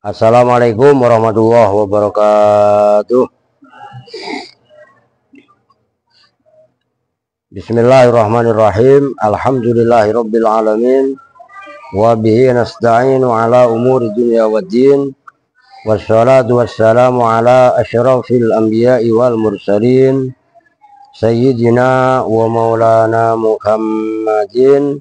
Assalamualaikum warahmatullahi wabarakatuh. Bismillahirrahmanirrahim. Alhamdulillahirabbil alamin. Wa bihi nasta'inu ala umuri dunya waddin. Wassalatu wassalamu ala asyrafil anbiya'i wal mursalin. Sayyidina wa maulana Muhammadin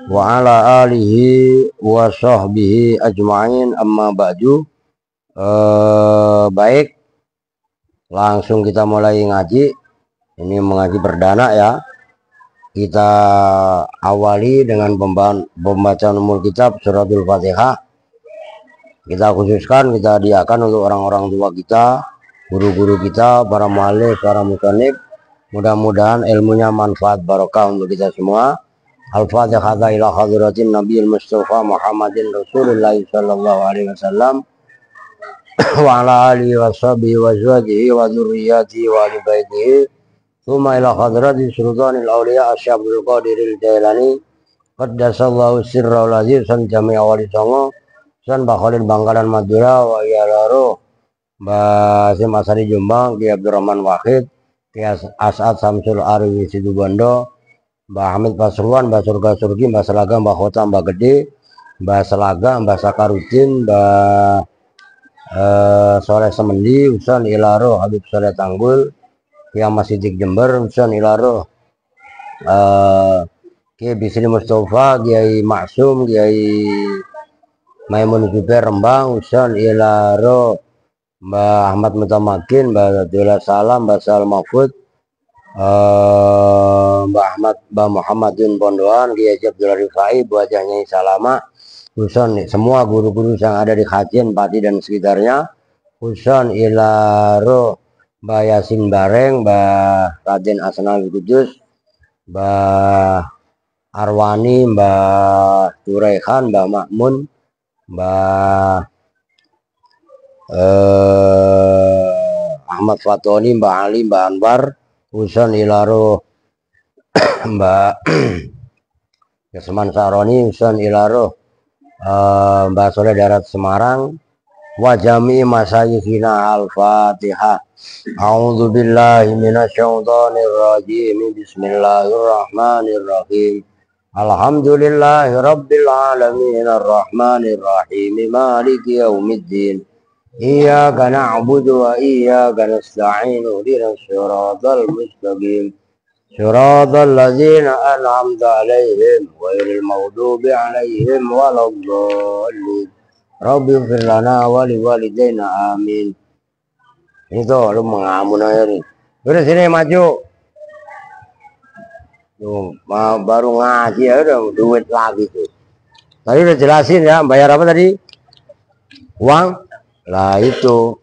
wa ala alihi wa sahbihi ajma'in, amma ba'du. Baik, langsung kita mulai ngaji. Ini mengaji perdana ya. Kita awali dengan pembacaan umul kitab suratul Fatihah. Kita khususkan, kita hadiahkan untuk orang-orang tua kita, guru-guru kita, para mu'alif, para musannif. Mudah-mudahan ilmunya manfaat barokah untuk kita semua. Al-Fatihah ila hadratin Nabiyil Mustafa Muhammadin Rasulullah sallallahu alaihi wasallam wa ala alihi wa sahbihi wa azwajihi wa dzurriyyatihi wa ali baitihi. Tsumma ila hadrati sultanil auliya Asy'abul Qadiril Jailani qaddasallahu sirrul aziz san jami'a wali songo san Bakhalil Bangkalan Madura wa yalaro Mbah Sim Asari Jombang, Ki Abdurrahman Wahid, Ki As'ad Samsul Arwi Situbondo, Mbah Hamid Pasuruan, Mbah Surga Surgi, Mbah Selaga, Mbah Kota, Mbah Gede, Mbah Selaga, Mbah Sakarudin, Mbah Soleh Semendi, Usan Ilaro, Habib Soleh Tanggul, Kiai Masjidik Jember, Usan Ilaro, Kiai Bisri Mustafa, Kiai Maksum, Kiai Maimun Zubair Rembang, Usan Ilaro, Mbah Ahmad Mutamakin, Mbah Abdullah Salam, Mbah Sal Mahfud, Mbah Muhammadin Pondoan, Kiai Abdul Rifai, wajahnya Salama, Huson, semua guru-guru yang ada di Kajen, Pati dan sekitarnya, Huson Ilaro, Mbah Yasin Bareng, Mbah Raden Asnawi Kudus, Mbah Arwani, Mbah Turaihan, Mbah Makmun, Mbah Ahmad Fatoni, Mbah Ali, Mbah Anwar, Huson Ilaro, Mbak Kesman Saroni, Huson Ilaro, Mbak Soleh Darat Semarang, wajami masayikhina. Al-Fatihah. A'udzu billahi minasyaitonir rajim. Bismillahirrahmanirrahim. Alhamdulillahi rabbil alamin arrahmanir rahim maliki yaumiddin. Iyyaka na'budu wa iyyaka nasta'in ihdinas siratal mustaqim siratal ladzina an'amta 'alaihim ghairil maghdubi 'alaihim waladdallin. Rabbighfir lana wa liwalidayna amin. Itu lu mengamun aja nih. Udah sini maju. Tuh, baru ngaji ya udah duit lagi tuh. Tadi udah jelasin ya, bayar apa tadi? Uang. Lah itu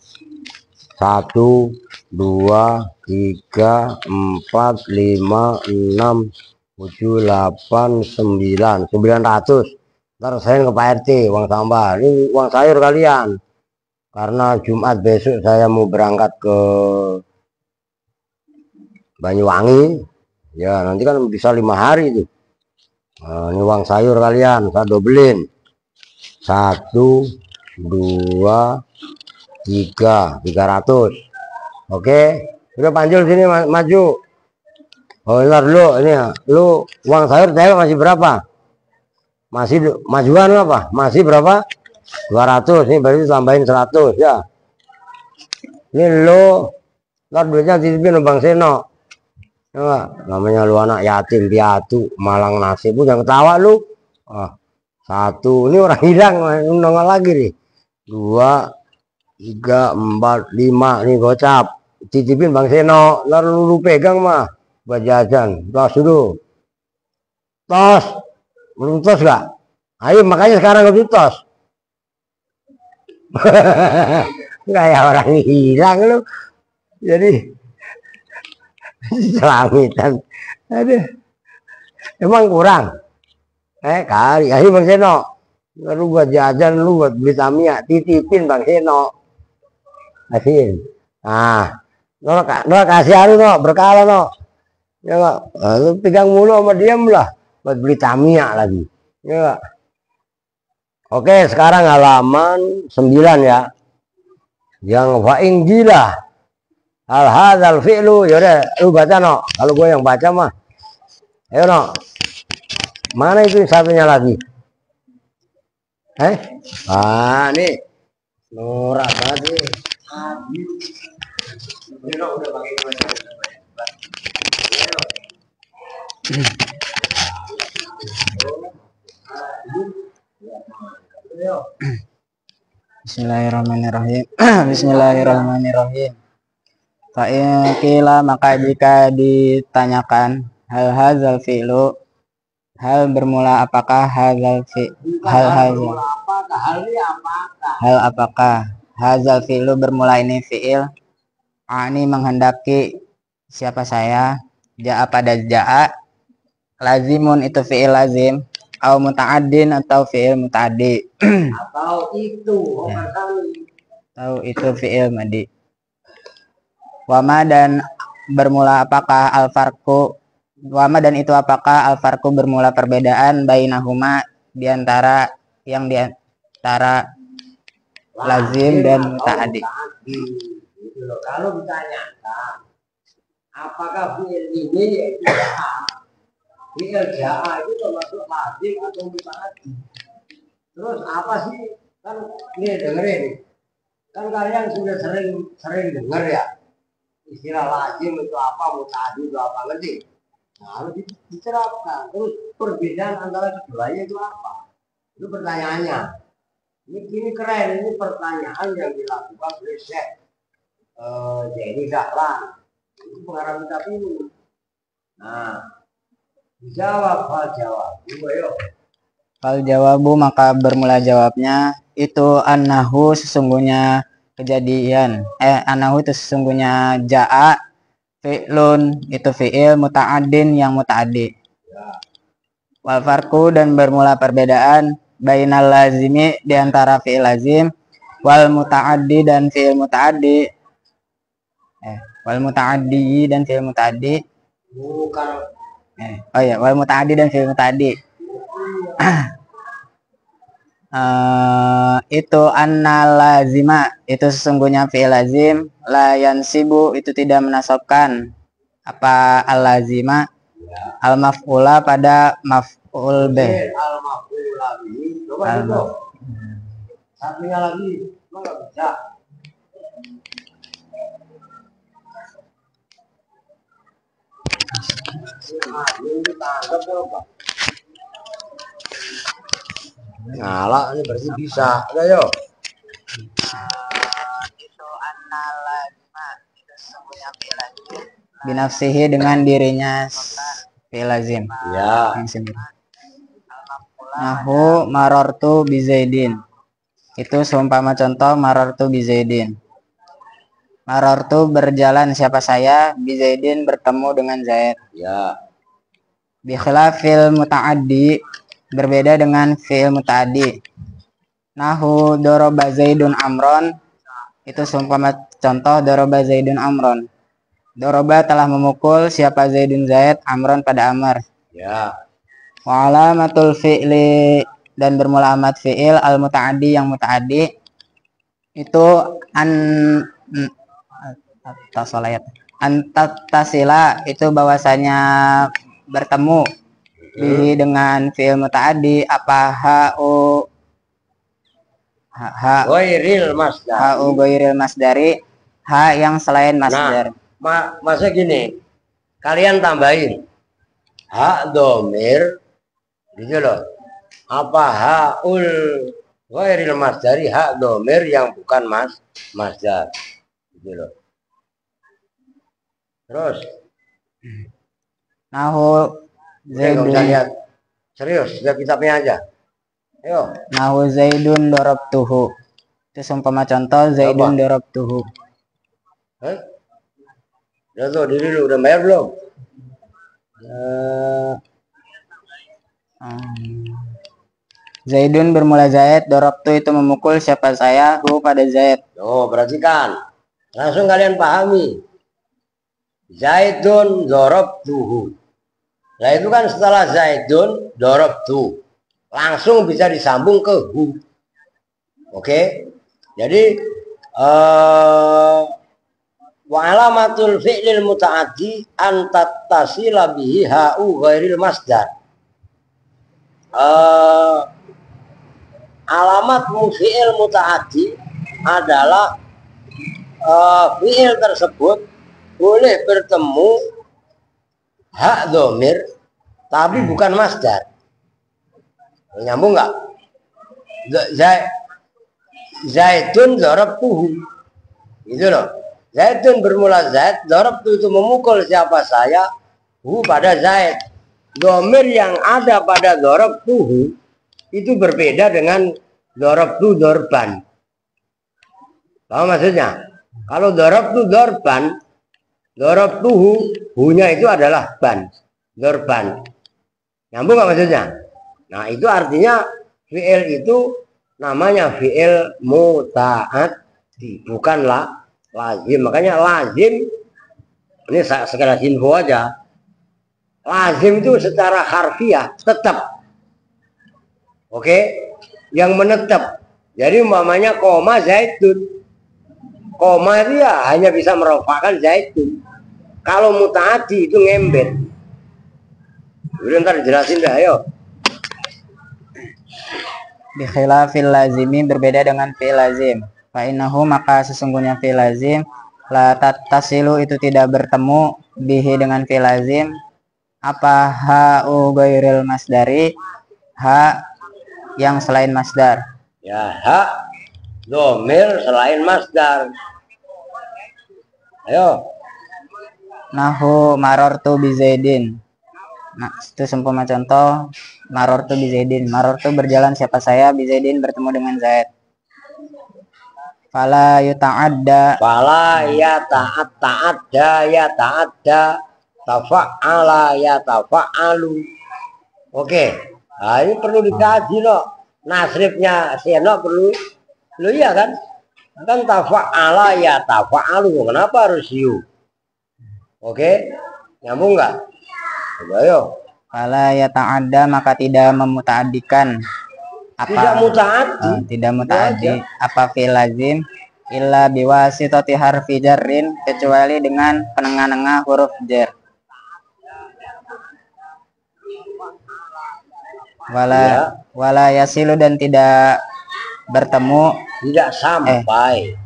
1, 2, 3, 4, 5, 6, 7, 8, 9, 900. Ntar saya ke Pak RT uang tambah. Ini uang sayur kalian. Karena Jumat besok saya mau berangkat ke Banyuwangi. Ya nanti kan bisa 5 hari itu. Ini uang sayur kalian, saya dobelin. 1, 2, 3, 300. Oke, udah panjul sini maju. Oh ntar lu ini ya, lu uang sayur saya masih berapa? Masih majuan apa? Masih berapa? 200. Ini berarti tambahin 100 ya. Ini lu ntar duitnya titipin Bang Seno. Ya, namanya lu anak yatim piatu malang nasib, jangan ketawa lu. 1, ini orang hilang nongol lagi nih. 2, 3, 4, 5 nih gocap. Titipin Bang Seno, lalu lu pegang mah buat jajan. Tos dulu. Tos. Belum tos gak? Ayo makanya sekarang gue tos. Kayak orang hilang lu. Jadi selamitan. Aduh. Emang kurang. Kali. Ayo Bang Seno. Lu buat jajan, lu buat beli Tamiya, titipin Bang Seno. Kasihin. Nah, no kasih haru no, berkala no. Ya enggak? Lu pegang mulu sama diam lah buat beli Tamiya lagi. Ya enggak? Oke, sekarang halaman 9 ya. Yang fa'in gila al hadzal fi'lu, yaudah lu baca no. Kalau gue yang baca mah. Ayo no. Mana itu satunya lagi? Nih. Norak banget nih. Ini no, udah pakai Bismillahirrahmanirrahim. Bismillahirrahmanirrahim. Fa'in maka jika ditanyakan hal hadzal fi'lu, hal bermula apakah hadzal hal apakah hadzal fi'lu bermula ini fi'il, ini menghendaki siapa saya, ja'a pada ja'a, lazimun itu fi'il lazim, au muta'addin atau fi'il muta'addi, atau itu fi'il madi. Wama dan bermula apakah al-farqu, wama dan itu apakah al-farqu bermula perbedaan bainahuma diantara yang diantara lazim dan muta'addi. Kalau ditanyakan apakah fi'il ini yaitu fi'il ja'a itu termasuk lazim atau muta'addi. Terus apa sih? Kan nih dengerin. Kan kalian sudah sering dengar ya. Istilah lazim itu apa, muta'addi itu apa, ngerti? Nah, harus diterapkan. Terus perbedaan antara keduanya itu apa? Itu pertanyaannya. Ini keren, ini pertanyaan yang dilakukan oleh Syekh Jadi Dahlan. Itu pengarang kitab ini. Nah, dijawab, hal jawab. Yuk. Fal jawabu maka bermula jawabnya itu annahu sesungguhnya kejadian. Annahu itu sesungguhnya ja'a fi'lun itu fi'il muta'addin yang muta'addi. Wal farqu dan bermula perbedaan bainal lazimi di antara fi'il lazim wal muta'addi dan fi'il muta'addi. Wal muta'addi dan fi'il muta'addi. Wal muta'addi dan fi'il muta'addi. Itu anna lazima itu sesungguhnya fi'il lazim, la yansibu itu tidak menasabkan apa al lazima al maf'ula pada maf'ul bih. Al maf'ula bih. Coba itu. Satunya lagi, enggak bisa. Nyala ini berarti bisa. Ayo. Itu analazima itu sesungguhnya fi'il lazim binafsihi dengan dirinya fi'il lazim. Ya. Nahu marartu bi Zaidin. Itu seumpama contoh marartu bi Zaidin. Marartu berjalan siapa saya, bi Zaidin bertemu dengan Zaid. Ya. Bi khilafil muta'addi berbeda dengan fi'il muta'addi. Nahu doroba Zaidun amron itu seumpama contoh doroba Zaidun amron. Doroba telah memukul siapa Zaidun Zaid amron pada Amr. Ya. Wa alamatul fi'li dan bermula amat fi'il al muta'addi yang muta'addi itu antasila itu bahwasanya bertemu bihi dengan fi'il muta'addi apa ha'u ghairil masdari ha yang selain masdar. Nah, masa gini, kalian tambahin hak domir gitu loh. Apa ha'ul ghairil masdari, hak domir yang bukan masdar gitu loh. Terus nahu Zaidun, lihat serius, lihat kitabnya aja. Ayo. Nahu Zaidun darabtuhu. Itu seumpama contoh Zaidun darabtuhu. Udah tuh, diri lu udah bayar belum? Zaidun bermula Zaid, darabtu itu memukul siapa saya, hu pada Zaid. Oh, berarti kan langsung kalian pahami. Zaidun darabtuhu. Nah itu kan setelah Zaidun darabtu. langsung bisa disambung ke hu. Oke. Jadi wa alamatul fi'lil muta'addi an tattasila bihi ha'u ghairil masdar. Alamat fi'il muta'addi adalah fi'il tersebut boleh bertemu hak dhamir tapi bukan masdar. Nyambung nggak? Zaidun darabtuhu. Itu loh. Zaidun bermula Zaid, darabtu itu memukul siapa saya, hu pada Zaid. Dhamir yang ada pada darabtuhu itu berbeda dengan darabtu dorban. Paham maksudnya? Kalau darabtu dorban, darabtuhu, hu-nya itu adalah ban, dorban. Nyambung nggak maksudnya? Nah, itu artinya fi'il itu namanya fi'il muta'addi, bukanlah lazim. Makanya lazim, ini sekedar info aja. Lazim itu secara harfiah tetap. Oke? Yang menetap. Jadi umpamanya koma zaitun. Koma itu ya hanya bisa merofakkan zaitun. Kalau muta'addi itu ngembet. Udah ntar jelasin dah, ayo. Bi khilafil lazimi, berbeda dengan fi'il lazim. Fa innahu, maka sesungguhnya fi'il lazim, la tattasilu itu tidak bertemu bihi dengan fi'il lazim. Apa ha'u ghairil masdari, ha yang selain masdar. Ya, hak dhamir selain masdar. Ayo. Nahu marortu bi Zaidin. Nah, itu seumpama contoh marortu bi Zaidin. Marortu berjalan siapa saya, bi Zaidin bertemu dengan Zaid. Fala yuta'adda. Fala ya ta'adda ya ta'adda, tafa'ala ya tafa'alu. Oke. Nah, ini perlu dikaji loh. Nasrifnya Seno perlu. Lo iya kan? Kan tafa'ala ya tafa'alu. Kenapa harus yu? Oke. Nyambung nggak? Coba ayo. Fala yata'adda, maka tidak memuta'addikan. Apa? Tidak muta'addi. Tidak muta'addi. Apa fi'il lazim? Illa biwasitati harfi jarrin, kecuali dengan penengah-nengah huruf jar. Wala yasilu, dan tidak bertemu, tidak sampai.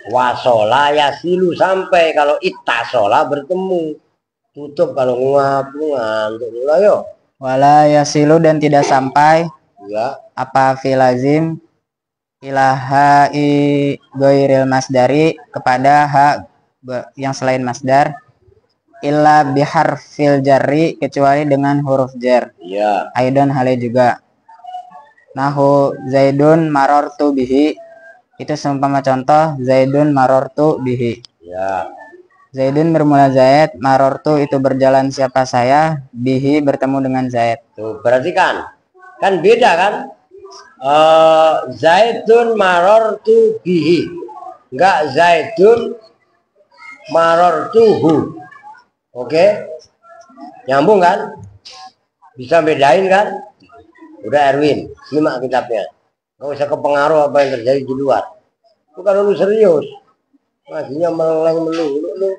Wasola yasilu, sampai. Kalau ittasola bertemu. Tutup kalau ngantuk dulu, ayo. Wala yasilu, dan tidak sampai. Ya. Apa fi'il lazim? Ilaha'i ghairil masdari, kepada hak yang selain masdar. Illa biharfil jarri, kecuali dengan huruf jar. Iya. Aidon hale juga. Nahu Zaidun marortu bihi, itu seumpama contoh Zaidun marortu bihi. Ya. Zaidun bermula Zaid, marortu itu berjalan siapa saya, bihi bertemu dengan Zaid. Tuh, perhatikan. Kan beda kan? Zaidun marortu bihi, enggak Zaidun marortuhu. Oke, nyambung kan? Bisa bedain kan? Udah Erwin, simak kitabnya. Nggak usah kepengaruh apa yang terjadi di luar. Itu kalau lu serius, ngajinya meleng melulu.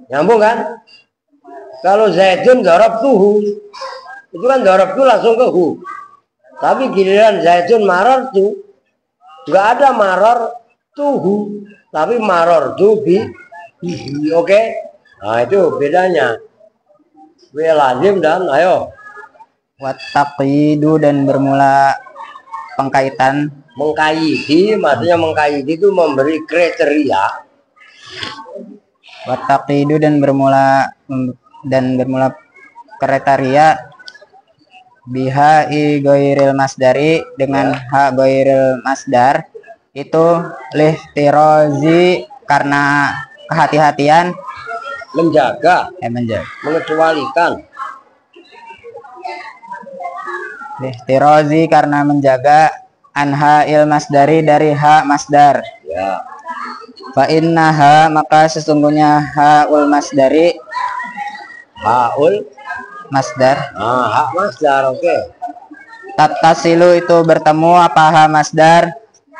Nyambung kan? Kalau Zaidun darabtuhu, itu kan darabtu langsung ke hu. Tapi giliran Zaidun marortu, nggak ada maror tuhu, tapi maror tu bihi. Oke? Nah, itu bedanya. Fi'il lazim dan ayo. Wattaqidu, dan bermula pengkaitan. Mengkaidi, maksudnya mengkaidi itu memberi kriteria. Wattaqidu, dan bermula kriteria biha i ghairil masdari, dengan hak ghairil masdar, itu lihtirozi, karena kehati-hatian, Menjaga, mengecualikan. lihtirozi, karena menjaga, anha il masdari, dari hak masdar. Ya. Fa innaha, maka sesungguhnya haul masdari, Haul masdar. Hak masdar, oke. Tattasilu itu bertemu apa ha masdar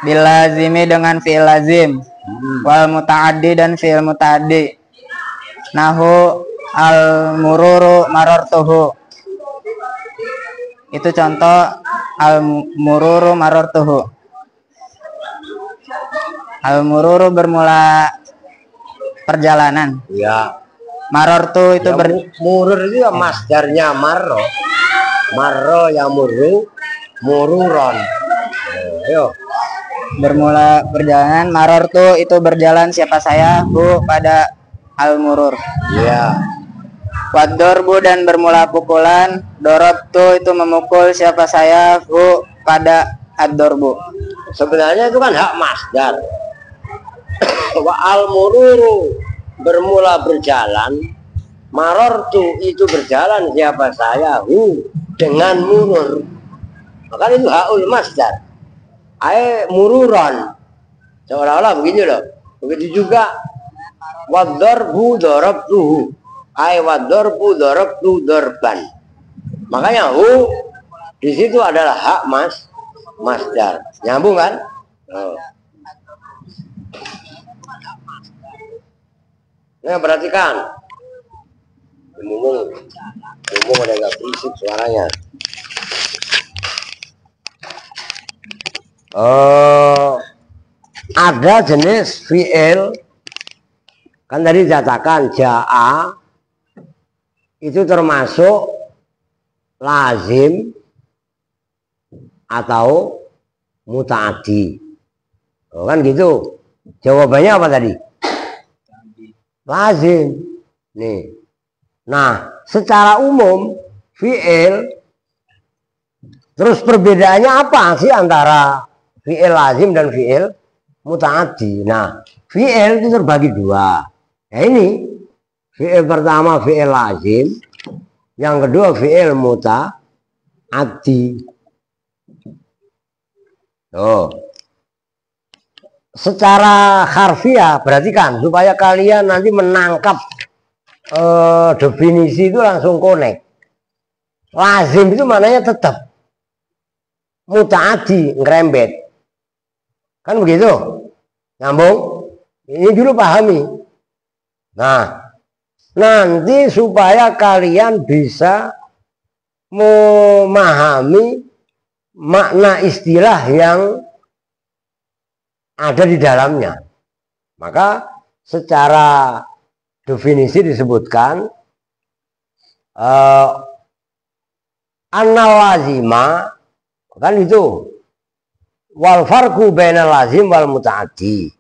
bil lazimi dengan fi'il lazim. Wal muta'addi dan fi'il muta'addi. Nahu al mururu marartuhu. Itu contoh al mururu marartuhu. Al mururu bermula perjalanan. Ya. Marartu itu Murur itu ya masdarnya marro. Marro yang muru, mururon. Ayo. bermula perjalanan. Marartu itu berjalan siapa saya, hu pada al murur. Iya. Wadorbu dan bermula pukulan. Dorobtu itu memukul siapa saya, hu pada ad-dorbu. Sebenarnya itu kan hak masdar. Wa al mururu bermula berjalan, marortu itu berjalan siapa saya, hu dengan murur. Maka itu hakul masdar. Mururon. Seolah-olah begini loh. Begitu juga wadorbu dorobtuhu. Wadorbu dorobtu dorban. Makanya hu di situ adalah hak masdar. Nyambung kan? Oh. Nah, perhatikan. Ngomong ada nggak berisik suaranya. Ada jenis fi'il kan tadi dikatakan ja'a itu termasuk lazim atau muta'addi. Kan gitu. Jawabannya apa tadi? Lazim. Nih. Nah, secara umum fi'il terus perbedaannya apa sih antara fi'il lazim dan fi'il muta'addi? Nah, fi'il itu terbagi dua. Nah, ini fi'il pertama fi'il lazim, yang kedua fi'il muta'addi. Oh. Secara harfiah, perhatikan supaya kalian nanti menangkap definisi itu langsung connect. Lazim itu maknanya tetap, muta'addi ngerembet, kan begitu? Nyambung? Ini dulu pahami. Nah, nanti supaya kalian bisa memahami makna istilah yang ada di dalamnya. Maka secara definisi disebutkan annal lazima, kan itu wal farqu bainal lazim wal muta'addi.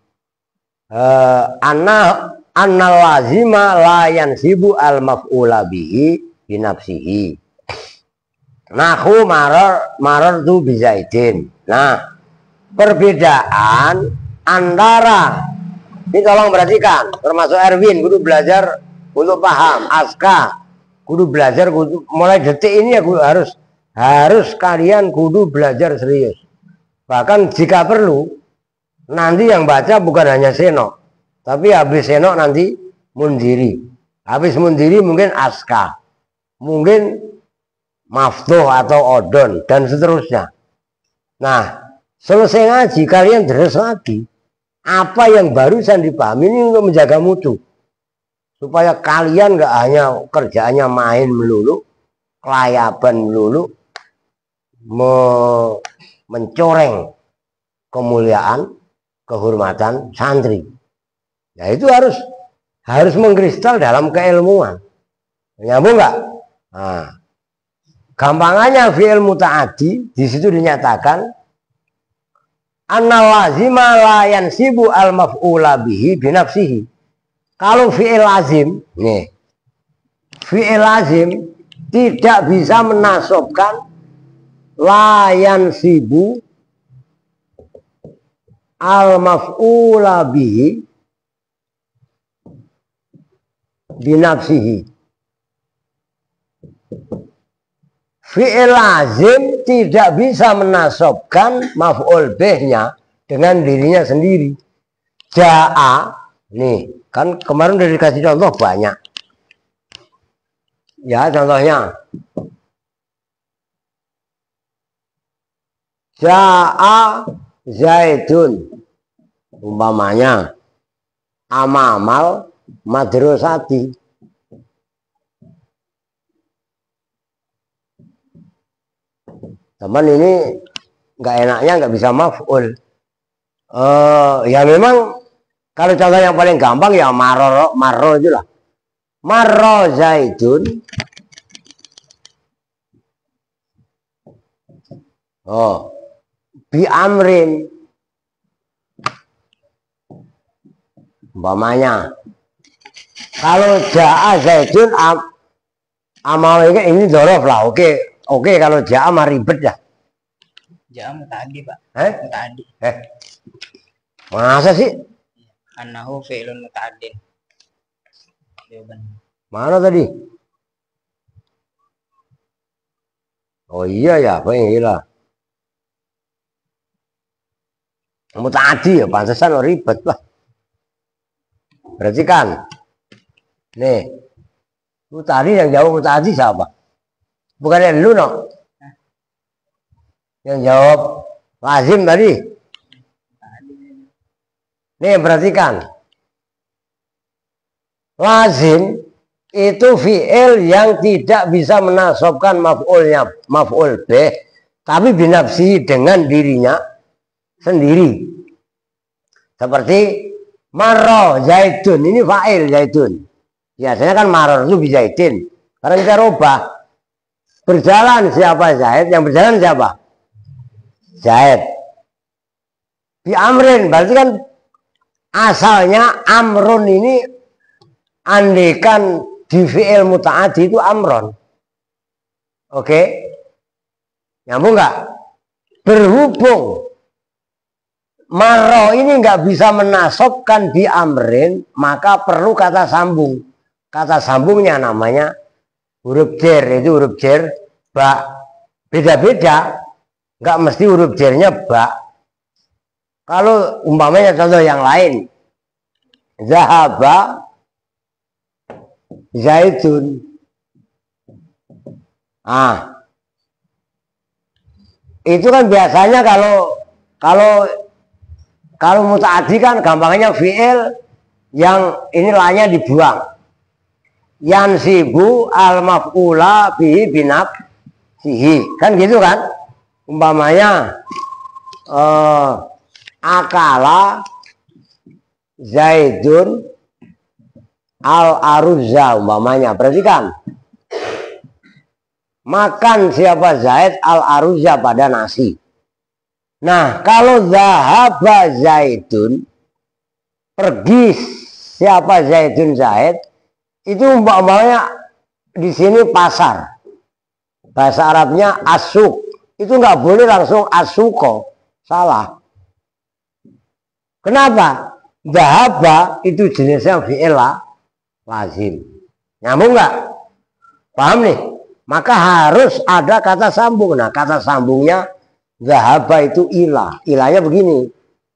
Annal lazima la yansibu al maf'ula bihi binafsihi. Nahu marar tu bizaidin. Nah, perbedaan antara ini tolong perhatikan, termasuk Erwin kudu belajar untuk paham, Aska kudu belajar, mulai detik ini ya harus kalian kudu belajar serius. Bahkan jika perlu nanti yang baca bukan hanya Seno, tapi habis Seno nanti Mundiri, habis Mundiri mungkin Aska, mungkin Maftuh atau Odon dan seterusnya. Nah, selesai ngaji kalian terus lagi apa yang barusan dipahami ini untuk menjaga mutu, supaya kalian nggak hanya kerjaannya main melulu, kelayaban melulu, mencoreng kemuliaan, kehormatan santri. Nah, itu harus mengkristal dalam keilmuan. Nyambung nggak? Nah, gampangannya fi'il muta'addi di situ dinyatakan annal lazima la yansibu al maf'ula bihi binafsihi. Kalau fi'il lazim, nih, fi'il lazim tidak bisa menasobkan la yansibu al maf'ula bihi binafsihi. Fi'il lazim tidak bisa menasobkan maf'ul bih-nya dengan dirinya sendiri. Ja'a, nih, kan kemarin udah dikasih contoh banyak. Ya, contohnya. Ja'a Zaidun. Umpamanya. Amamal madrasati. Teman ini nggak enaknya nggak bisa maf'ul. Ya memang kalau contoh yang paling gampang ya marro itu lah. Marro Zaidun. Oh, bi amrin. Umpamanya. Kalau ja'a Zaidun amal ini dorof lah. Oke, kalau ja'a mah ribet dah. Ja'a muta'addi, Pak. Muta'addi. Masa sih? Annahu fi'lun muta'addin. Jawaban. Mana tadi? Oh iya ya, apa yang hilang? Muta'addi ya, pantesan lo ribet lah. Berarti kan, nih, tadi yang jawab muta'addi siapa? Bukan lu no? Yang jawab lazim tadi. Nih perhatikan. Lazim itu fi'il yang tidak bisa menasobkan maf'ul bih, tapi binafsihi dengan dirinya sendiri. Seperti marro Zaidun, ini fa'il Zaidun. Biasanya kan marro itu bizaidin. Karena kita rubah. Berjalan siapa Zaid, yang berjalan siapa? Zaid. Bi amrin, berarti kan asalnya amrun ini andekan di fi'il muta'addi itu amron. Oke? Nyambung nggak? Berhubung marro ini nggak bisa menasobkan bi amrin, maka perlu kata sambung. Kata sambungnya namanya huruf jer, itu huruf jer ba. Beda-beda, nggak mesti huruf jernya ba. Kalau umpamanya contoh yang lain, zahaba Zaidun. Itu kan biasanya kalau muta'addi kan gampangnya fi'il yang ini lahnya dibuang. Yansibu al maf'ula bihi binafsihi. Kan gitu kan? Umpamanya akala Zaidun al aruzza umpamanya. Perhatikan. Makan siapa Zaid al aruzza pada nasi. Nah, kalau zahaba Zaidun, pergi siapa Zaidun Zaid, itu umpamanya di sini pasar. Bahasa Arabnya asuk. Itu nggak boleh langsung asuko. Salah. Kenapa? Zahaba itu jenisnya fi'il lazim. Nyambung nggak? Paham nih? Maka harus ada kata sambung. Nah, kata sambungnya zahaba itu ilah. Ilahnya begini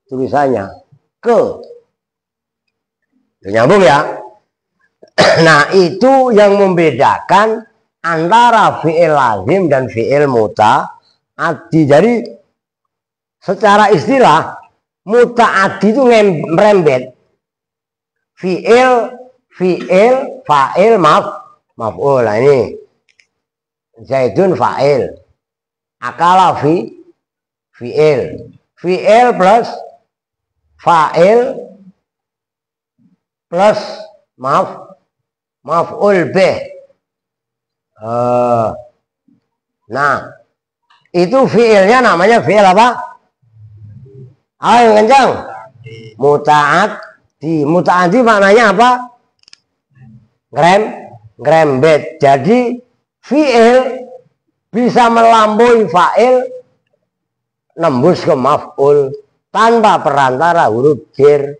tulisannya. Ke. Nyambung ya? Nah, itu yang membedakan antara fi'il lazim dan fi'il muta'addi. Jadi secara istilah muta'addi itu merembet. Fi'il, fa'il, maf'ul. Nah, ini Zaidun fa'il. Akala fi'il. Fi'il plus fa'il plus maf'ul bih. Nah, itu fi'ilnya namanya fi'il apa? Ayo kencang. Muta'addi. Muta'addi maknanya apa? Ngerembet. Jadi fi'il bisa melampaui fa'il nembus ke maf'ul tanpa perantara huruf jer.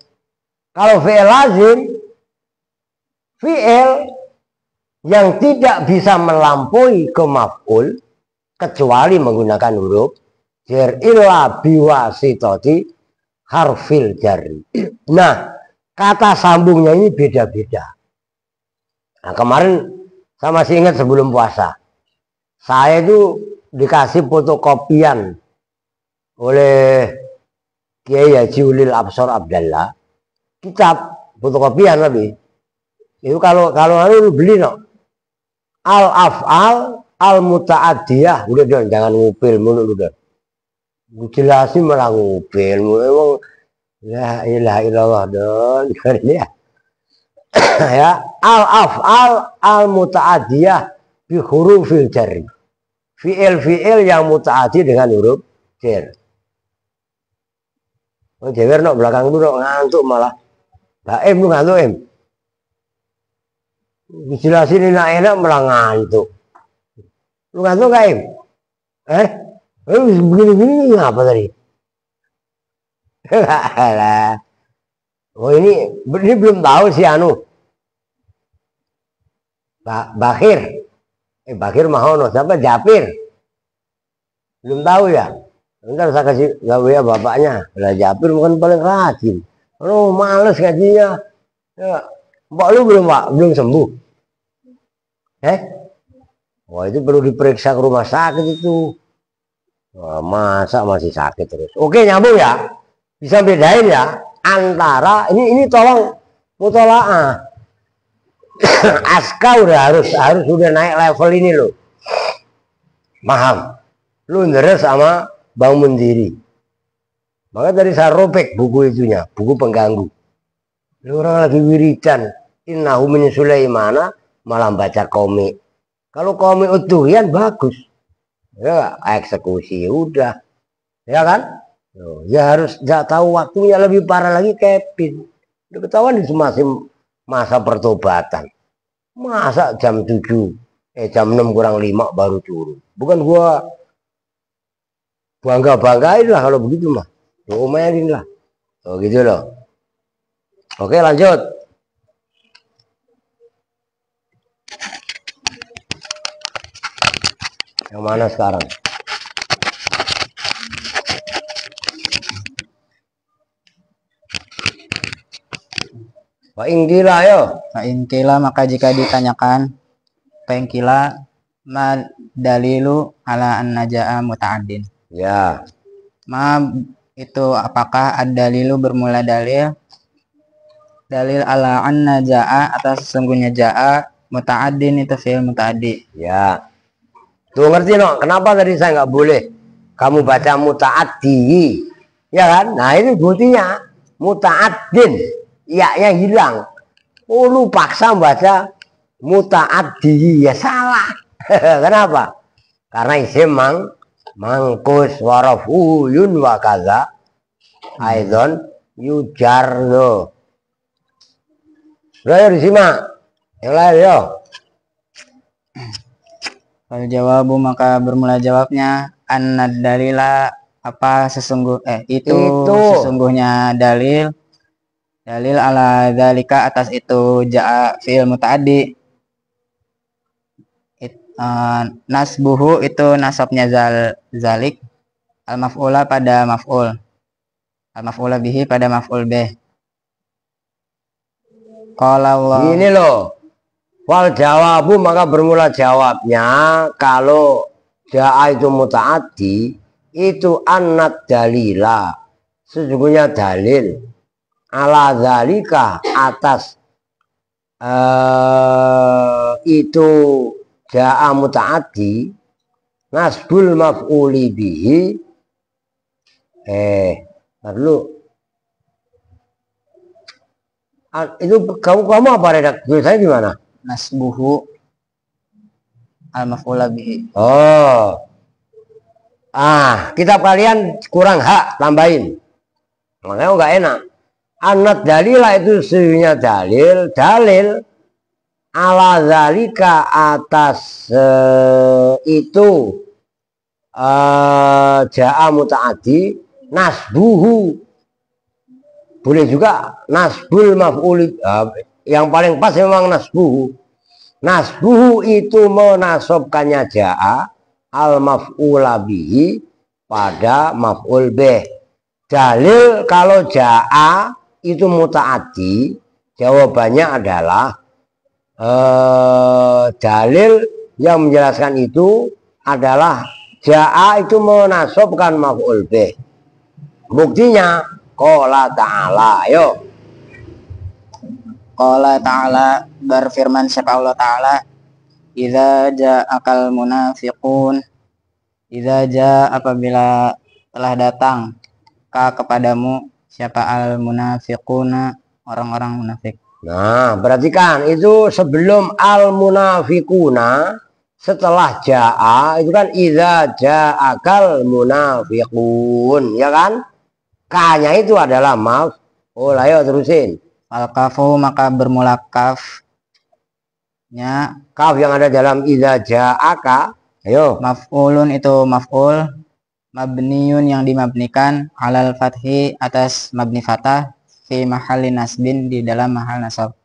Kalau fi'il lazim, fi'il yang tidak bisa melampaui ke maf'ul kecuali menggunakan huruf jer illa biwasitati harfil jari. Nah, kata sambungnya ini beda-beda. Nah, kemarin Saya masih ingat sebelum puasa. Saya itu dikasih fotokopian oleh Kiai Haji Ulil Absor Abdallah. Kitab fotokopian lebih. Itu kalau lu beli no. Al-af'al al-muta'adiyah. Udah dong, jangan ngupil mulu udah. Jelasin malah ngupil mulu. Emang la ilaha illallah don. Ya. Ya, al-af'al al-muta'adiyah bi hurufil jarri. Fi'il yang muta'adi dengan huruf jar. Oh, jewer no belakang dulu ngantuk malah. Baem lu ngantuk em. Dijelasin enak malah ngantuk. Lu ngantuk gak em? Begini-begini ngapa tadi? Oh ini belum tahu si anu. Bakir. Bakir Mahono, siapa? Japir. Belum tahu ya? Ntar saya kasih gawe ya bapaknya. Lah Japir bukan paling rajin. Oh, males ngajinya. Ya. Mbak lu belum sembuh. Wah itu perlu diperiksa ke rumah sakit itu. Wah, masa masih sakit terus. Oke, nyambung ya. Bisa bedain ya antara ini tolong mutolaah. Aska harus udah naik level ini loh. Paham? Lu ngeres sama bangun diri. Maka dari saya robek buku itunya, buku pengganggu. Lu orang lagi wiridan, innahu min Sulaimana malah baca komik. Kalau komik utuhian bagus. Ya eksekusi udah. Ya kan? Ya harus tahu waktunya lebih parah lagi Kevin. Udah ketahuan di masa pertobatan. Masa jam 7 jam 6 kurang 5 baru turun. Bukan gua banggain lah kalau begitu mah. Omelin lah. Oh gitu loh. Oke lanjut. Yang mana sekarang? Fa'ingkila yo. Fa'ingkila maka jika ditanyakan fa'ingkila ma dalilu ala an-naja'a muta'addin. Ya. Ma itu apakah ad-dalilu bermula dalil ala an-naja'a atas sesungguhnya ja'a muta'addin itu fi'il muta'addi. Ya. Tuh ngerti no? Kenapa tadi saya nggak boleh kamu baca muta'addi? Ya kan? Nah ini buktinya muta'addin. Ya hilang. Oh lu paksa baca muta'addi ya salah. Kenapa? Karena isim mangkus warafu yun wa kaza aidon yujarno. Udah disimak. Yang lain yo. Kalau jawabu maka bermula jawabnya annad dalila apa itu sesungguhnya dalil ala dzalika atas itu ja'a fi'il muta'addi. Nasbuhu itu nasabnya zalik al maf'ula pada maf'ul, al maf'ula bihi pada maf'ul bih. Kalau ini loh wal jawabu maka bermula jawabnya kalau ja'a itu muta'addi itu annad dalila sesungguhnya dalil ala zalika atas itu ja'a muta'addi nasbul maf'uli bihi lalu itu kamu apa redaksi saya gimana? Nasbuhu al maf'ula bihi. Oh. Kitab kalian kurang hak tambahin. Makanya enggak enak. Annad dalila itu sesungguhnya dalil ala zalika atas itu ja'a muta'addi nasbuhu boleh juga nasbul maf'ul yang paling pas memang nasbuhu itu menasobkannya ja'a al maf'ula bihi pada maf'ul bih. Dalil kalau ja'a itu muta'addi jawabannya adalah dalil yang menjelaskan itu adalah ja'a itu menasobkan maf'ul bih. Buktinya qala ta'ala, ayo. Qala ta'ala, berfirman siapa Allah Ta'ala, idza ja'akal munafiqun, idza ja'a apabila telah datang kepadamu siapa al munafiquna, orang-orang munafik. Nah, perhatikan itu sebelum al munafiquna, setelah ja'a itu kan idza ja'akal munafiqun, ya kan? K-nya itu adalah maaf. Oh, ayo terusin. Al kafu maka bermula kafnya, Kaf yang ada dalam idza ja'aka, ayo. maf'ulun itu maf'ul, mabniun yang dimabnikan, alal fathi atas mabni fathah, fi mahalli nasbin di dalam mahal nasab.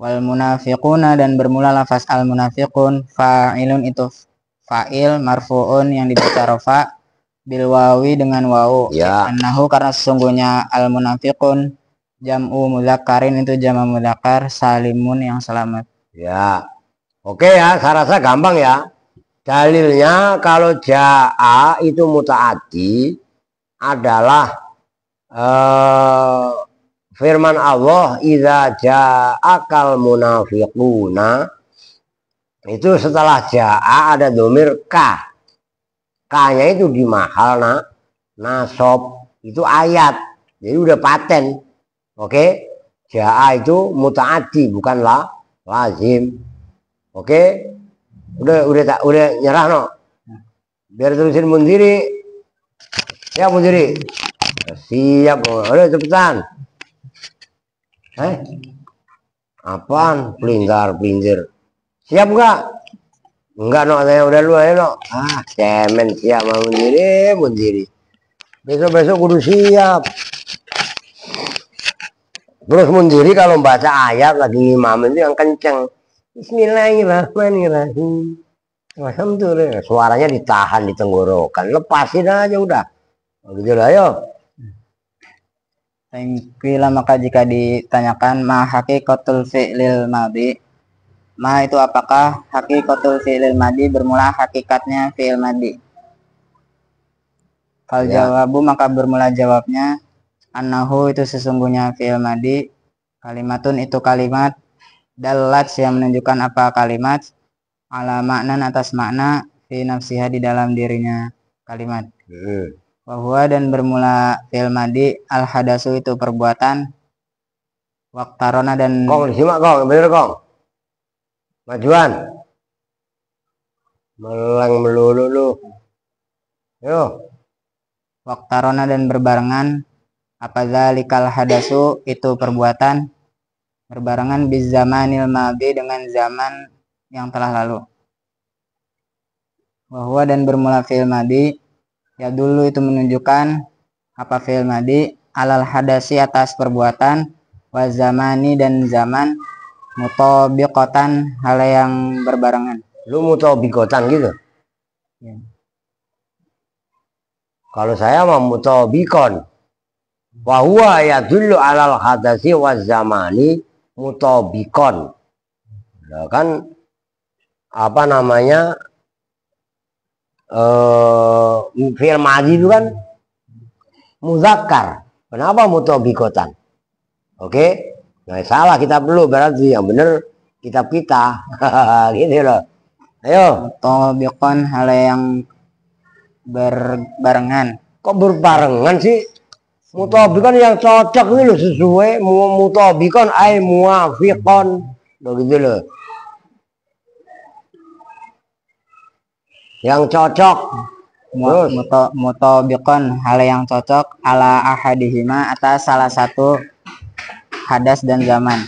Wal munafiquna dan bermula lafaz al munafiqun, fa'ilun itu fa'il, marfu'un yang dibaca rafa, bil wawi dengan wawu. Ya. Annahu karena sesungguhnya al munafiqun jam'u mudzakkarin itu jamak mudzakkar salimun yang selamat. Ya. Oke ya, saya rasa gampang ya. Dalilnya kalau ja'a itu muta'addi adalah firman Allah idza ja'akal munafiquna, itu setelah ja'a ada domir ka. K-nya itu di mahal nasab, itu ayat. Jadi udah paten. Oke. Ja'a itu muta'addi bukan lazim. Oke. Udah nyerah no. Biar terusin Mundiri. Ya Mundiri. Siap. Udah cepetan. Apaan? Pelintir. Siap enggak? Enggak no, saya udah lu aja no. Cemen siap mau Mundiri. Besok kudu siap. Terus Mundiri kalau baca ayat lagi ngimam itu yang kenceng. Bismillahirrahmanirrahim. Alhamdulillah. Suaranya ditahan di tenggorokan. Lepasin aja udah. Begitu lah, ayo. Tengkila maka jika ditanyakan ma haqiqatul fi'lil madhi, ma itu apakah haqiqatul fi'lil madhi, bermula hakikatnya fi'il madhi. Fal jawabu maka bermula jawabnya annahu itu sesungguhnya fi'il madhi, kalimatun itu kalimat, dalat yang menunjukkan apa kalimat, ala maknan atas makna, fi nafsiha di dalam dirinya kalimat. Bahwa dan bermula fi'il madhi, al hadasu itu perbuatan, waktarona dan Kong disimak kong, bener kong. Majuan. Meleng melulu lu. Yo. waktarona dan berbarengan, apa zalikal hadasu itu perbuatan, berbarengan biz zamanil madhi dengan zaman yang telah lalu. Bahwa dan bermula fi'il madhi, ya dulu itu menunjukkan apa fi'il madhi, alal hadasi atas perbuatan, wa zamani dan zaman, mutabiqatan hal yang berbarengan. Lu mutabiqatan gitu. Ya. Kalau saya mau mutabiqon. Wa huwa yadullu alal hadasi wa zamani mutabiqon. Nah, kan apa namanya? Fi'il madhi itu kan muzakkar. Kenapa mutabiqatan? Oke. Nah, salah kitab dulu berarti, yang benar kitab kita. Gitu loh. Ayo. Mutabiqon hal yang berbarengan. Kok berbarengan sih? Mutabiqon yang cocok itu loh, sesuai. Mutabiqon ay muwafiqon. Begitu loh. Yang cocok. Terus Mutabiqon hal yang cocok, ala ahadihima atas salah satu hadas dan zaman.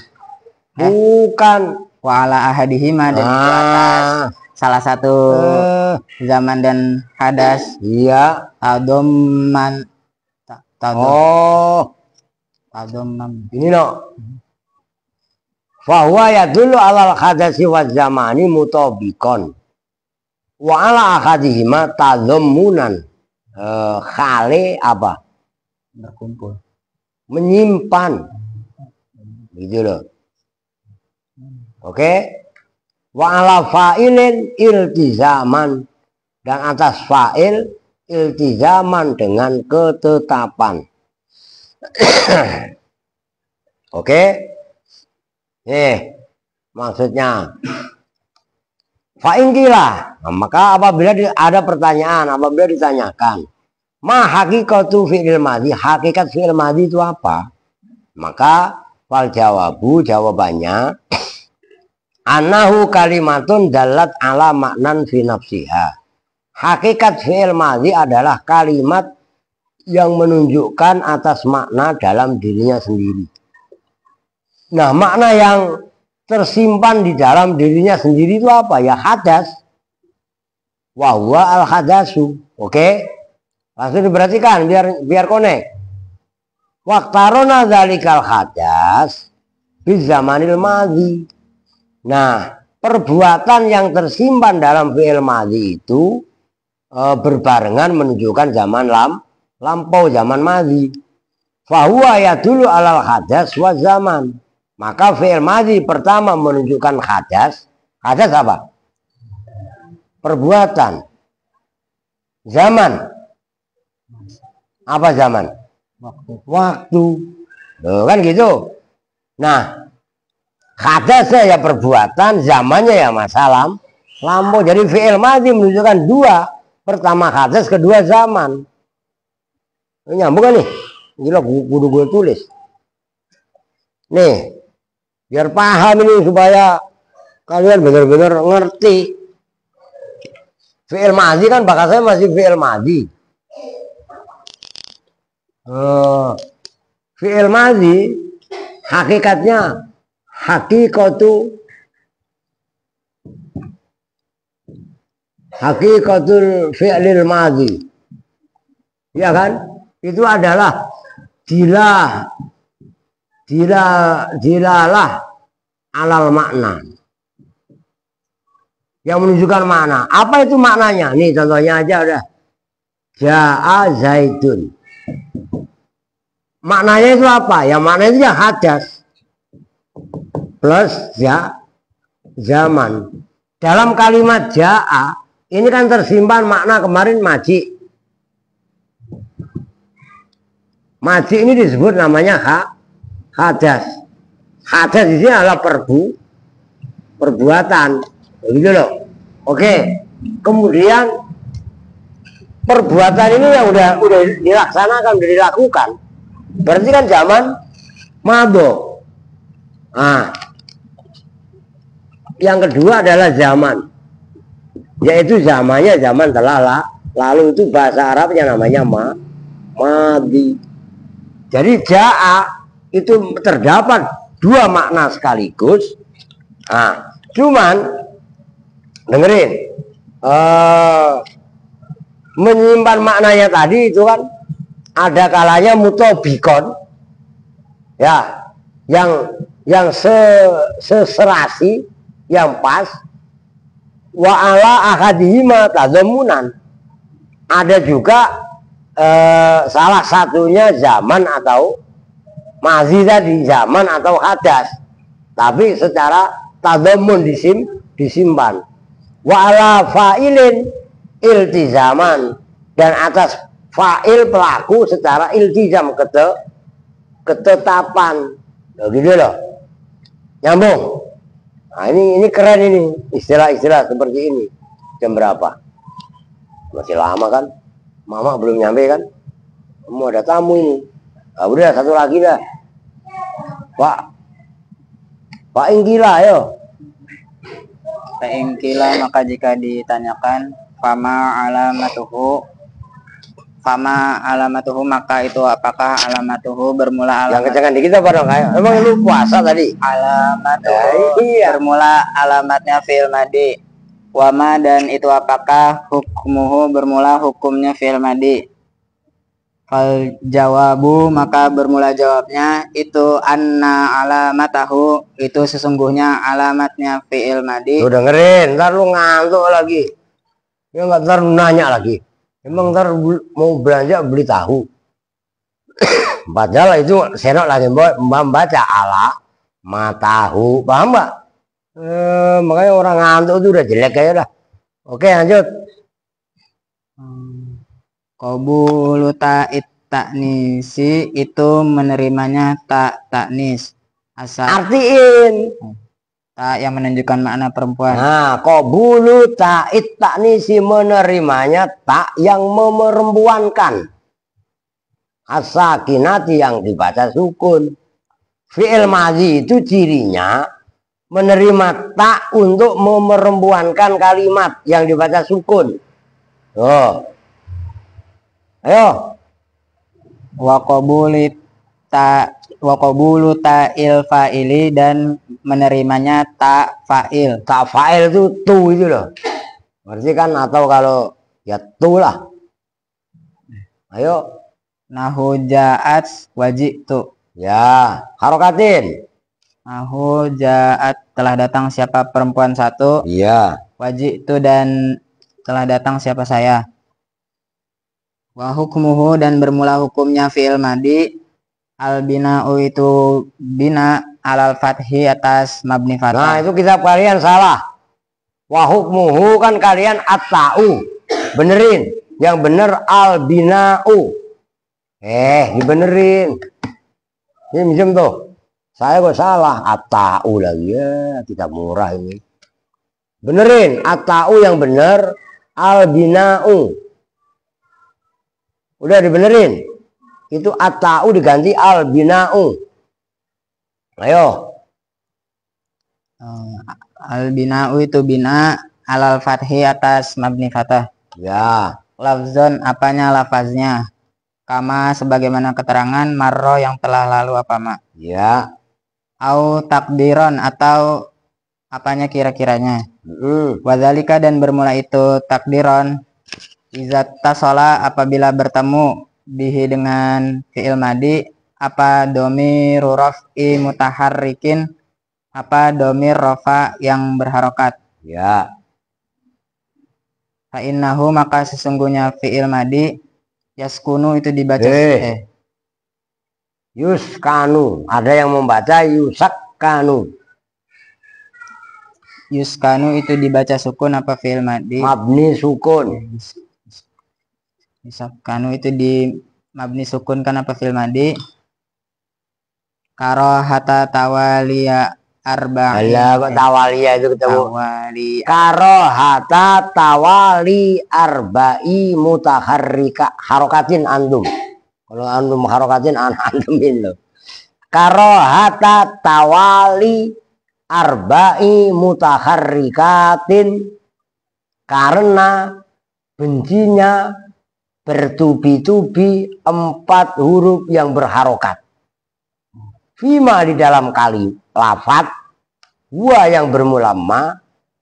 Bukan. Wa ala ahadihima dan itu atas salah satu zaman dan hadas. Iya. Tadomman. Ini no. Fahuwa yadullu alal hadasi wa zamani mutabiqon. Wa ala ahadihima tadammunan. Khale apa? Berkumpul. Menyimpan. Gitu loh. Oke. Wa ala fa'ilin iltizaman, dan atas fa'il iltizaman dengan ketetapan. Oke. Maksudnya fa'ingkilah. Nah, maka apabila ada pertanyaan, apabila ditanyakan, ma hakikatu fi'il madhi, hakikat fi'il madhi itu apa? Maka fal jawabu, jawabannya, anahu kalimatun dalat ala maknan fi nafsiha. Hakikat fi'il madhi adalah kalimat yang menunjukkan atas makna dalam dirinya sendiri. Nah, makna yang tersimpan di dalam dirinya sendiri itu apa? Ya hadas. Wahwa al hadasu. Oke? Langsung diperhatikan biar connect. Waqtarona dzalikal hadas bi zamanil madhi. Nah, perbuatan yang tersimpan dalam fi'il madhi itu berbarengan menunjukkan zaman lampau, zaman madhi. Fahuwa yadullu alal hadas wa zaman. Maka fi'il madhi pertama menunjukkan hadas. Hadas apa? Perbuatan. Zaman. Apa zaman? Waktu. Loh, kan gitu. Nah, hadasnya ya perbuatan, zamannya ya masa lampau. Jadi fi'il madhi menunjukkan dua. Pertama hadas, kedua zaman. Nyambung kan nih? Gila, kudu gue tulis. Nih. Biar paham ini supaya kalian benar-benar ngerti. Fi'il madhi kan bakal saya masih fi'il madhi. Fi'il madhi hakikatnya hakikatul fi'lil madhi. Ya kan? Itu adalah dilalah alal makna, yang menunjukkan makna. Apa itu maknanya? Nih contohnya aja udah. Ja'a Zaidun. Maknanya itu apa? Ya maknanya itu ya hadas plus ya zaman. Dalam kalimat ja'a ini kan tersimpan makna kemarin maji. Maji ini disebut namanya hadas. Hadas di sini adalah perbuatan. Begitu loh. Oke. Kemudian perbuatan ini yang udah dilaksanakan, udah dilakukan. Berarti kan zaman mado. Nah, yang kedua adalah zaman. Yaitu zamannya zaman telah lalu, itu bahasa Arabnya namanya madi. Jadi ja'a itu terdapat dua makna sekaligus. Nah, cuman dengerin, menyimpan maknanya tadi itu kan ada kalanya mutobikon, ya, yang seserasi, yang pas. Wa ala ahadihima tadzamunan. Ada juga salah satunya zaman atau madhi tadi, zaman atau hadas, tapi secara tadzamun disimpan. Wa ala fa'ilin iltizaman, dan atas fa'il pelaku secara iltizam, ketetapan. Gitu loh. Nyambung. Nah, ini keren ini, istilah-istilah seperti ini. Jam berapa? Masih lama kan? Mama belum nyampe kan? Mau ada tamu ini. Nah, udah satu lagi dah. Pak Inggila, ayo. Pak Inggila, maka jika ditanyakan fama alamatuhu, maka itu apakah alamatuhu bermula alamat. Yang kencang dikit apa dong? Emang lu puasa tadi? Alamatuhu iya. Bermula alamatnya fi'il madhi. Wama, dan itu apakah hukmuhu bermula hukumnya fi'il madhi. Fal jawabu, maka bermula jawabnya itu anna alamatahu, itu sesungguhnya alamatnya fi'il madhi. Lu dengerin, ntar lu ngantuk lagi. Ya nggak, ntar lu nanya lagi. Emang ntar mau belanja beli tahu. Padahal itu senok lagi membaca ala matahu, paham nggak? Makanya orang ngantuk tuh udah jelek kayak dah. Oke, lanjut. Qabulu ta'it ta'nisi itu menerimanya tak taknis. Asal Artiin. tak yang menunjukkan makna perempuan. Nah, qabulu ta'it ta'nisi menerimanya tak yang memerempuankan. As-sakinati yang dibaca sukun. Fi'il madhi itu cirinya menerima tak untuk memerempuankan kalimat yang dibaca sukun. Oh. Ayo. Wa qabulu ta'il fa'ili dan menerimanya tak fa'il. Tak fa'il itu tu itu loh. Berarti kan atau kalau ya tu lah. Ayo. Nahu ja'at wajitu. Ya, harokatin. Nahu ja'at telah datang siapa perempuan satu. Iya. Wajitu dan telah datang siapa saya. Wa hukmuhu dan bermula hukumnya fi'il madi. Al bina'u itu bina alal fathi atas mabni fathah. Nah, itu kitab kalian salah. Wa hukmuhu kan kalian at-ta'u. Benerin. Yang bener al bina'u. Dibenerin. Ini minjem tuh. Saya kok salah. At-ta'u lagi ya. Kitab murah ini. Benerin. At-ta'u yang bener al bina'u. Udah dibenerin. Itu at-ta'u diganti al bina'u. Ayo. Al bina'u itu bina alal fathi atas mabni fathah. Ya. Lafzon apanya lafaznya. Kama sebagaimana keterangan marro yang telah lalu apa mak. Ya. Au takdiron atau apanya kira-kiranya. Wadzalika dan bermula itu takdiron. Izat tasola apabila bertemu bihi dengan fi'il madi apa domir raf'i mutaharrikin apa domir rofa yang berharokat. Ya. Fa'innahu maka sesungguhnya fi'il madi yaskunu itu dibaca yuskanu. Ada yang membaca yusakkanu. Yuskanu itu dibaca sukun apa fi'il madi? Mabni sukun. Yusakkanu itu di mabni sukun kan apa fi'il madi? Karohata tawaliya arba'in. Alah, kok tawalia itu ketemu. Tawali. Karohata tawali arba'i mutaharrika harokatin antum. Kalau antum harokatin antumin loh. Karohata tawali arba'i mutaharrikatin karena bencinya bertubi-tubi 4 huruf yang berharokat. Fima di dalam kali lafat wa yang bermula ma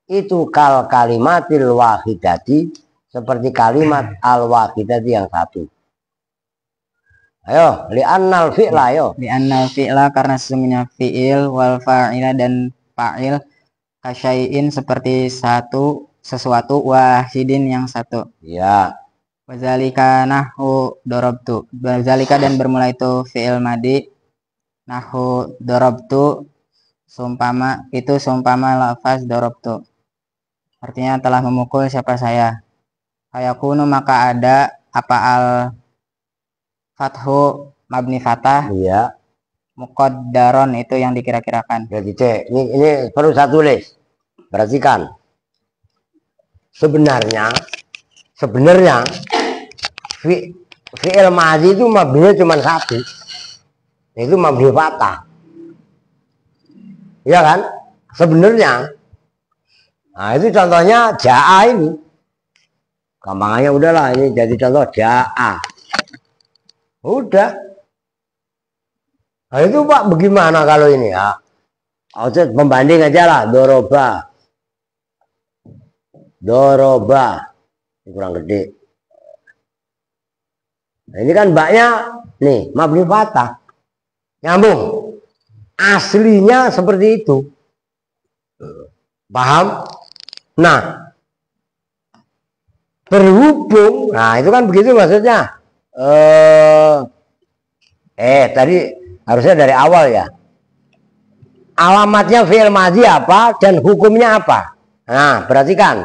itu kal kalimatil wahidati seperti kalimat al wahidati yang satu. Ayo, li'annal fi'la ayo. Li'annal fi'la karena sesungguhnya fi'il wal fa'ila dan fa'il kasyai'in seperti sesuatu wahidin yang satu. Ya. Wazalika nahu dorobtu. Wazalika dan bermula itu fi'il madi. Nahu dorobtu sumpama itu sumpama lafaz dorobtu. Artinya telah memukul siapa saya. Fayakunu maka ada apa al fathu mabni fatah. Iya. Muqaddaron itu yang dikira-kirakan. Jadi ini perlu saya tulis. Perhatikan. Sebenarnya fi'il madhi itu mabninya cuma satu. Itu mabni fathah. Iya kan? Sebenarnya. Nah, itu contohnya ja'a ini. Gampangannya udahlah ini jadi contoh ja'a. Udah. Nah, itu Pak bagaimana kalau ini ya? Pembanding aja lah, doroba. Ini kurang gede. Nah, ini kan mbaknya nih, mabni fathah. Nyambung. Aslinya seperti itu. Paham? Nah, berhubung, nah itu kan begitu maksudnya. Tadi harusnya dari awal ya. alamatnya fi'il madhi apa dan hukumnya apa. Nah, perhatikan.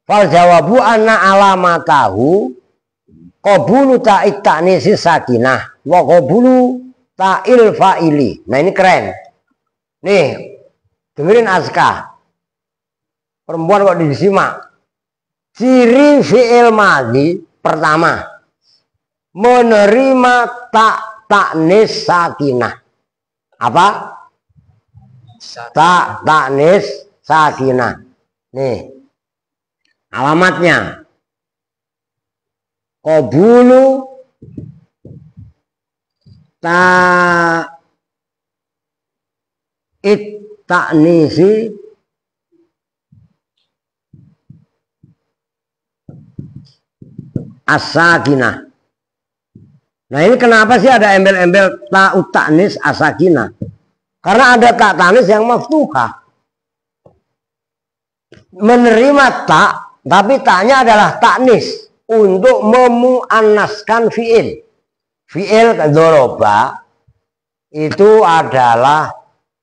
Fal jawabu anna alamatahu qabulu ta'id ta'nisi sakinah wa qabulu ta'il fa'ili. Nah, ini keren. Nih, dengerin Aska. Perempuan kok disimak. Ciri fi'il madhi pertama, menerima ta'nis sakinah. Apa? Ta'nis sakinah. Nih, alamatnya qabulu ta'nisi as-sakinah. Nah, ini kenapa sih ada embel-embel ta'ut ta'nis as-sakinah? Karena ada tak ta'nis yang maftuhah. Menerima tak, tapi taknya adalah ta'nis untuk memuannaskan fi'il. Fi'il doroba itu adalah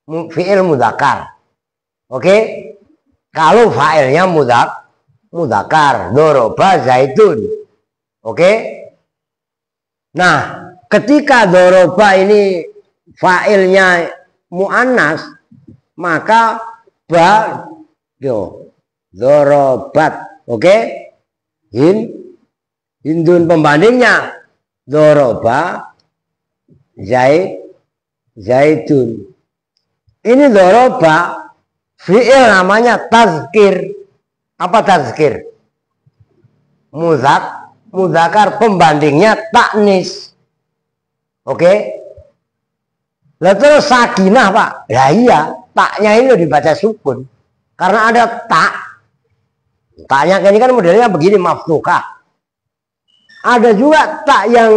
fi'il mudzakkar. Oke? Kalau fa'ilnya mudzakkar, doroba zaitun. Oke? Nah, ketika doroba ini fa'ilnya mu'annas, maka dorobat. Oke? Hindun pembandingnya doroba zaitun. Ini doroba fi'il namanya tazkir. Apa tazkir? Mudzakkar, pembandingnya taknis. Oke? Lalu terus sakinah, Pak. Ya iya, taknya ini dibaca sukun. Karena ada tak. Taknya ini kan modelnya begini, maftuhah. Ada juga tak yang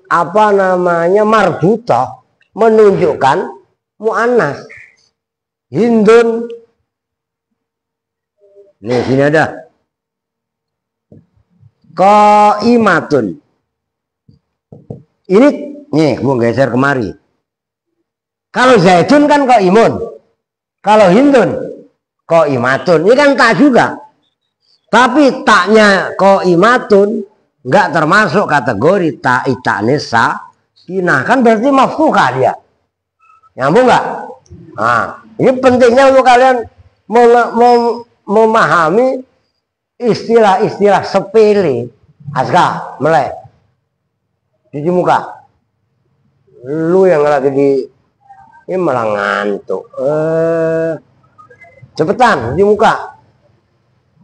apa namanya marbutah, menunjukkan mu'annas. Hindun. Nih, sini ada. Qaimatun. Ini nih, gua geser kemari. Kalau zaitun kan qaimun. Kalau hindun qaimatun. Ini kan tak juga. Tapi taknya qaimatun enggak termasuk kategori ta'nis sakinah. Kan berarti maftuhah dia. Nyambung enggak? Nah, ini pentingnya untuk kalian memahami istilah-istilah sepele. Aska, melek. Cuci muka. Lu yang lagi ini malah ngantuk. Cepetan, cuci muka.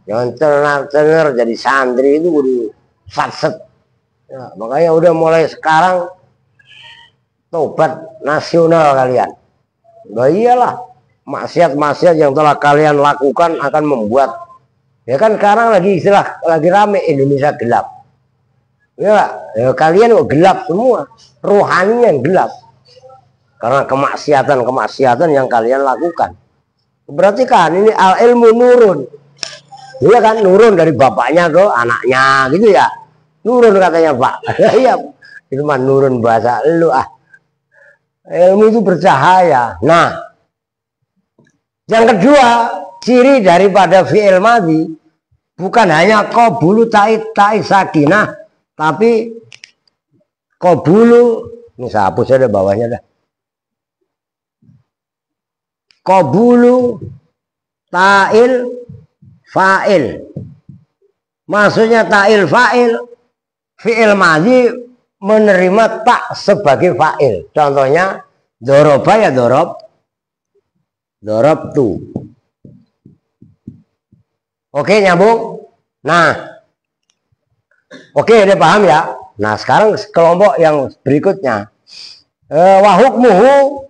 Jangan tenar-tenar jadi santri itu kudu satset. Ya, makanya udah mulai sekarang tobat nasional kalian. Nah, iyalah, maksiat-maksiat yang telah kalian lakukan akan membuat, ya kan sekarang lagi istilah lagi rame Indonesia gelap. Ya, kalian kok gelap semua, rohani yang gelap karena kemaksiatan yang kalian lakukan. Berarti kan ini al ilmu nurun. Iya kan, nurun dari bapaknya ke anaknya gitu ya. Nurun katanya Pak. Iya, itu mah nurun bahasa lu ah. Ilmu itu bercahaya. Nah, yang kedua, ciri daripada fi'il madhi bukan hanya qabulu ta'i sakinah, tapi qabulu, ini saya hapus aja bawahnya dah. Qabulu ta'il fa'il. Maksudnya ta'il fa'il, fi'il madhi menerima tak sebagai fa'il. Contohnya doroba ya dorob tu. Oke, nyambung. Nah, oke, udah paham ya. Nah, sekarang kelompok yang berikutnya, wa hukmuhu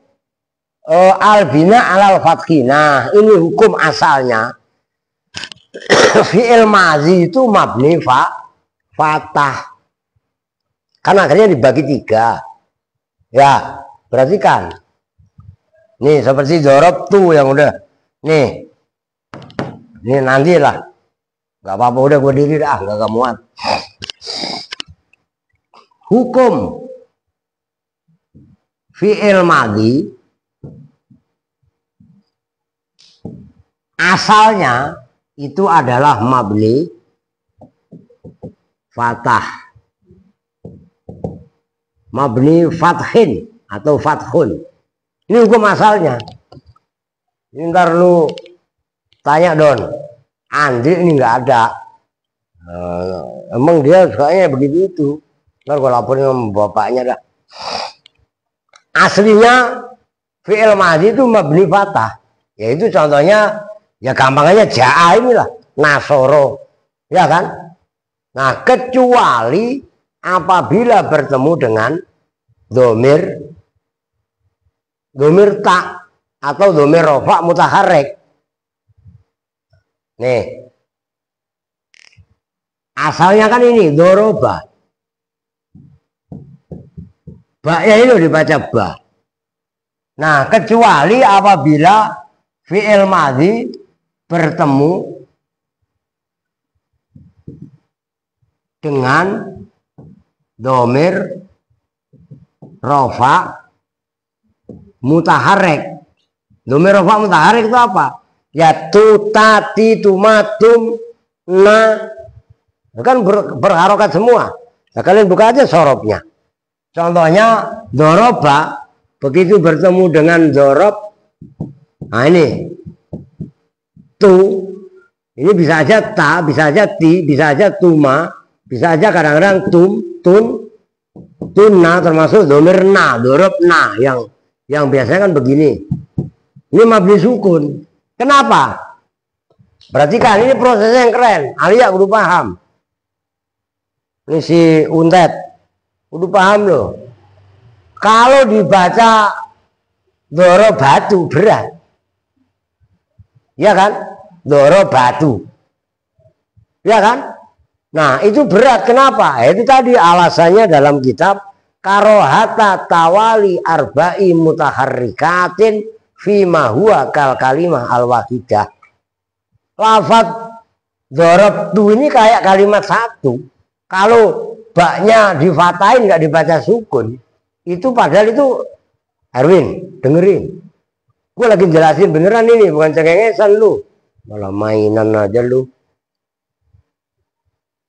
albina alal fathi. Nah, ini hukum asalnya. Fi'il madhi itu mabni fatah. Kan akhirnya dibagi 3. Ya, perhatikan. Nih, seperti dorob tuh yang udah. Nih. Ini nanti lah. Gak apa-apa, udah gue diri dah. Gak muat. Hukum fi'il madhi asalnya itu adalah mabni fathah, mabni fathin atau fathun. Ini hukum asalnya. Ini ntar lu tanya Don, Andi ini nggak ada. Emang dia sukanya begitu itu. Ntar gue laporin sama bapaknya dah. Aslinya fi'il madhi itu mabni fathah. Yaitu contohnya ya gampang aja ja'a inilah nasoro, ya kan? Nah kecuali apabila bertemu dengan domir tak atau domir rofa mutaharrik. Nih asalnya kan ini doroba, ba-nya ini dibaca ba. Nah kecuali apabila fi'il madhi bertemu dengan domir rofa mutaharrik. Domir rofa mutaharrik itu apa? Ya tutati tumatum na, kan berharokat semua. Nah, kalian buka aja sorobnya. Contohnya doroba, begitu bertemu dengan dorob, nah ini tu, ini bisa aja ta, bisa aja ti, bisa aja tuma, bisa aja kadang-kadang tunna, termasuk domir na, dorob na, yang biasanya kan begini. Ini mabni sukun. Kenapa? Perhatikan, ini prosesnya yang keren. Alia udah paham. Ini si Untet udah paham loh. Kalau dibaca doro batu berat, ya kan? Doro batu, ya kan? Nah itu berat. Kenapa? Itu tadi alasannya dalam kitab karohata tawali arba'i mutaharrikatin fima huwa kal kalimah al wahidah. Lafaz dorob tu ini kayak kalimat satu. Kalau baknya difatahin nggak dibaca sukun, itu padahal itu Erwin dengerin. Gue lagi jelasin beneran ini, bukan cengengesan lu. Malah mainan aja lu.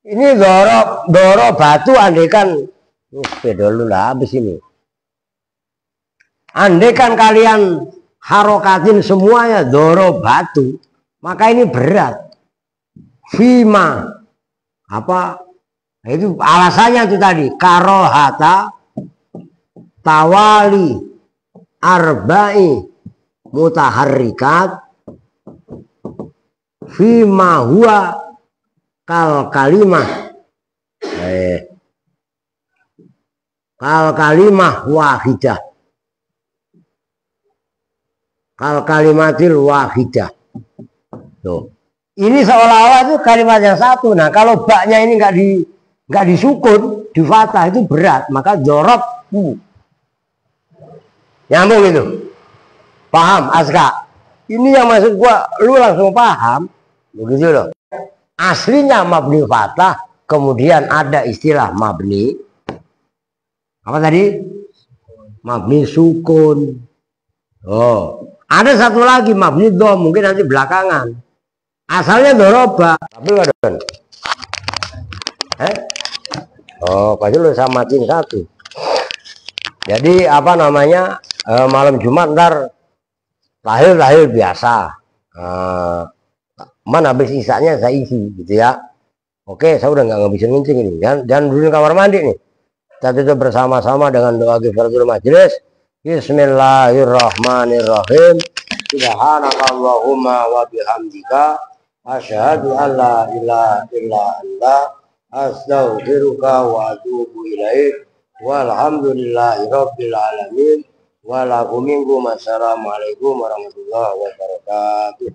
Ini dorob batu andekan sepeda lu lah habis ini. Andekan kalian harokatin semuanya dorob batu, maka ini berat. Fima apa? Nah, itu alasannya itu tadi karohata tawali arba'i mutaharrikat fima huwa kal kalimah wahidah, kal kalimatil wahidah. Tuh. Ini seolah-olah itu kalimat yang satu. Nah kalau baknya ini nggak disukun, di fathah itu berat, maka dorob nyambung itu. Paham Aska? Ini yang maksud gua, lu langsung paham begitu loh. Aslinya mabni fathah, kemudian ada istilah mabni apa tadi? Mabni sukun. Oh, ada satu lagi mabni dom, mungkin nanti belakangan. Asalnya doroba, tapi waduh. Oh, pasti lu samatin satu. Jadi apa namanya, malam Jumat ntar lahir biasa. Man habis isanya saya isi gitu ya. Oke, saya udah nggak ngabisin ngencing ini. Jangan dulu kamar mandi nih. Kita tutup bersama-sama dengan doa kifaratul majelis. Bismillahirrahmanirrahim. Subhanakallahumma wa bihamdika asyhadu an la ilaha illa anta astaghfiruka wa atubu ilaik. Walhamdulillahirabbil alamin. Assalamualaikum warahmatullahi wabarakatuh.